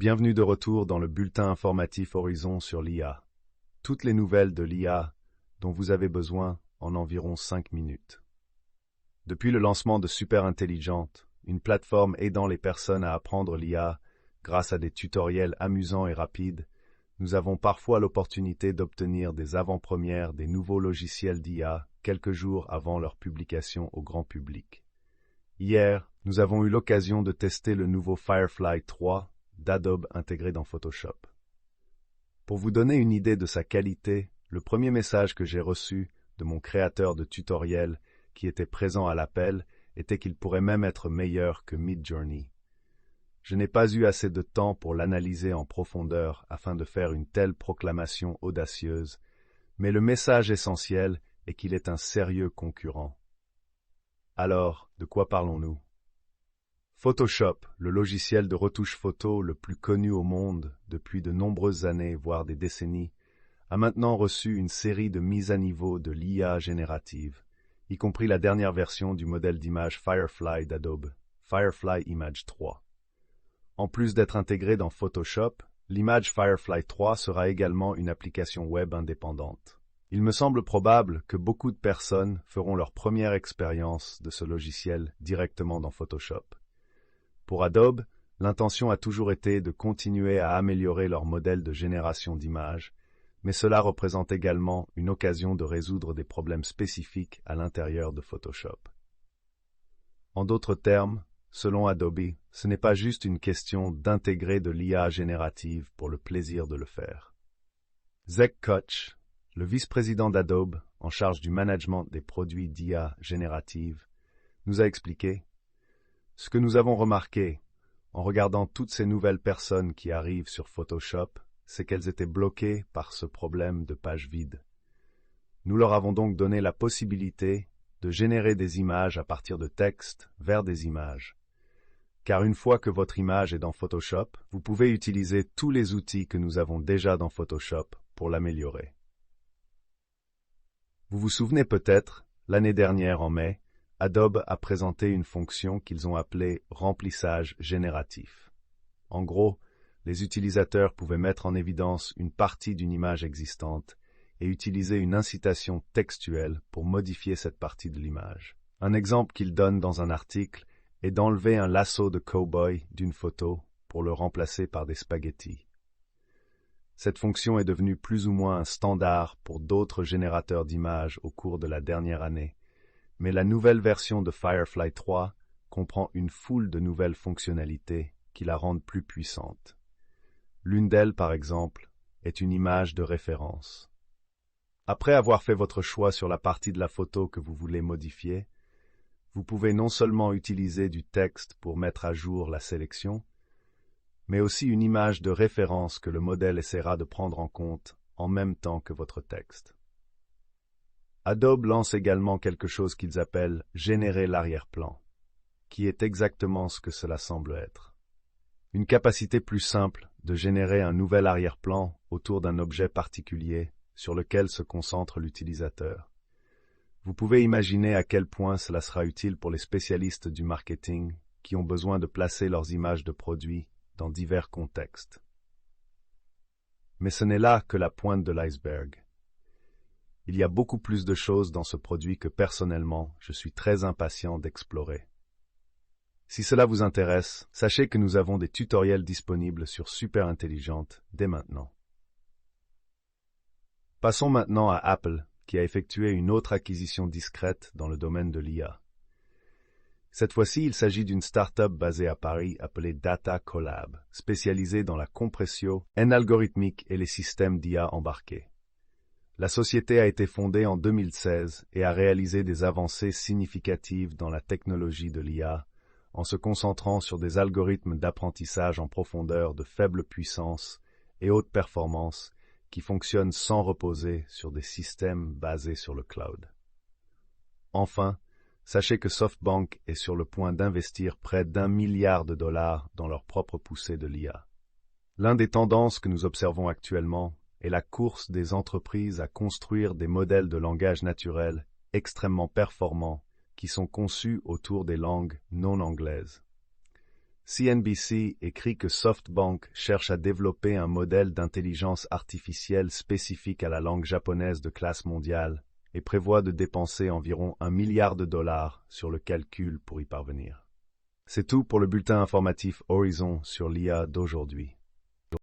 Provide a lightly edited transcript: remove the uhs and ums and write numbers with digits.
Bienvenue de retour dans le bulletin informatif Horizon sur l'IA. Toutes les nouvelles de l'IA dont vous avez besoin en environ 5 minutes. Depuis le lancement de Super Intelligente, une plateforme aidant les personnes à apprendre l'IA grâce à des tutoriels amusants et rapides, nous avons parfois l'opportunité d'obtenir des avant-premières des nouveaux logiciels d'IA quelques jours avant leur publication au grand public. Hier, nous avons eu l'occasion de tester le nouveau Firefly 3 d'Adobe intégré dans Photoshop. Pour vous donner une idée de sa qualité, le premier message que j'ai reçu de mon créateur de tutoriel qui était présent à l'appel était qu'il pourrait même être meilleur que Midjourney. Je n'ai pas eu assez de temps pour l'analyser en profondeur afin de faire une telle proclamation audacieuse, mais le message essentiel est qu'il est un sérieux concurrent. Alors, de quoi parlons-nous? Photoshop, le logiciel de retouche photo le plus connu au monde depuis de nombreuses années, voire des décennies, a maintenant reçu une série de mises à niveau de l'IA générative, y compris la dernière version du modèle d'image Firefly d'Adobe, Firefly Image 3. En plus d'être intégré dans Photoshop, l'image Firefly 3 sera également une application web indépendante. Il me semble probable que beaucoup de personnes feront leur première expérience de ce logiciel directement dans Photoshop. Pour Adobe, l'intention a toujours été de continuer à améliorer leur modèle de génération d'images, mais cela représente également une occasion de résoudre des problèmes spécifiques à l'intérieur de Photoshop. En d'autres termes, selon Adobe, ce n'est pas juste une question d'intégrer de l'IA générative pour le plaisir de le faire. Zach Koch, le vice-président d'Adobe en charge du management des produits d'IA générative, nous a expliqué: ce que nous avons remarqué, en regardant toutes ces nouvelles personnes qui arrivent sur Photoshop, c'est qu'elles étaient bloquées par ce problème de page vide. Nous leur avons donc donné la possibilité de générer des images à partir de texte vers des images. Car une fois que votre image est dans Photoshop, vous pouvez utiliser tous les outils que nous avons déjà dans Photoshop pour l'améliorer. Vous vous souvenez peut-être, l'année dernière en mai, Adobe a présenté une fonction qu'ils ont appelée « remplissage génératif ». En gros, les utilisateurs pouvaient mettre en évidence une partie d'une image existante et utiliser une incitation textuelle pour modifier cette partie de l'image. Un exemple qu'ils donnent dans un article est d'enlever un lasso de cow-boy d'une photo pour le remplacer par des spaghettis. Cette fonction est devenue plus ou moins un standard pour d'autres générateurs d'images au cours de la dernière année, mais la nouvelle version de Firefly 3 comprend une foule de nouvelles fonctionnalités qui la rendent plus puissante. L'une d'elles, par exemple, est une image de référence. Après avoir fait votre choix sur la partie de la photo que vous voulez modifier, vous pouvez non seulement utiliser du texte pour mettre à jour la sélection, mais aussi une image de référence que le modèle essaiera de prendre en compte en même temps que votre texte. Adobe lance également quelque chose qu'ils appellent « générer l'arrière-plan », qui est exactement ce que cela semble être. Une capacité plus simple de générer un nouvel arrière-plan autour d'un objet particulier sur lequel se concentre l'utilisateur. Vous pouvez imaginer à quel point cela sera utile pour les spécialistes du marketing qui ont besoin de placer leurs images de produits dans divers contextes. Mais ce n'est là que la pointe de l'iceberg. Il y a beaucoup plus de choses dans ce produit que personnellement, je suis très impatient d'explorer. Si cela vous intéresse, sachez que nous avons des tutoriels disponibles sur Super Intelligente dès maintenant. Passons maintenant à Apple, qui a effectué une autre acquisition discrète dans le domaine de l'IA. Cette fois-ci, il s'agit d'une start-up basée à Paris appelée Data Collab, spécialisée dans la compression algorithmique et les systèmes d'IA embarqués. La société a été fondée en 2016 et a réalisé des avancées significatives dans la technologie de l'IA, en se concentrant sur des algorithmes d'apprentissage en profondeur de faible puissance et haute performance qui fonctionnent sans reposer sur des systèmes basés sur le cloud. Enfin, sachez que SoftBank est sur le point d'investir près d'1 milliard de dollars dans leur propre poussée de l'IA. L'une des tendances que nous observons actuellement est la course des entreprises à construire des modèles de langage naturel extrêmement performants qui sont conçus autour des langues non anglaises. CNBC écrit que SoftBank cherche à développer un modèle d'intelligence artificielle spécifique à la langue japonaise de classe mondiale et prévoit de dépenser environ $1 milliard sur le calcul pour y parvenir. C'est tout pour le bulletin informatif Horizon sur l'IA d'aujourd'hui.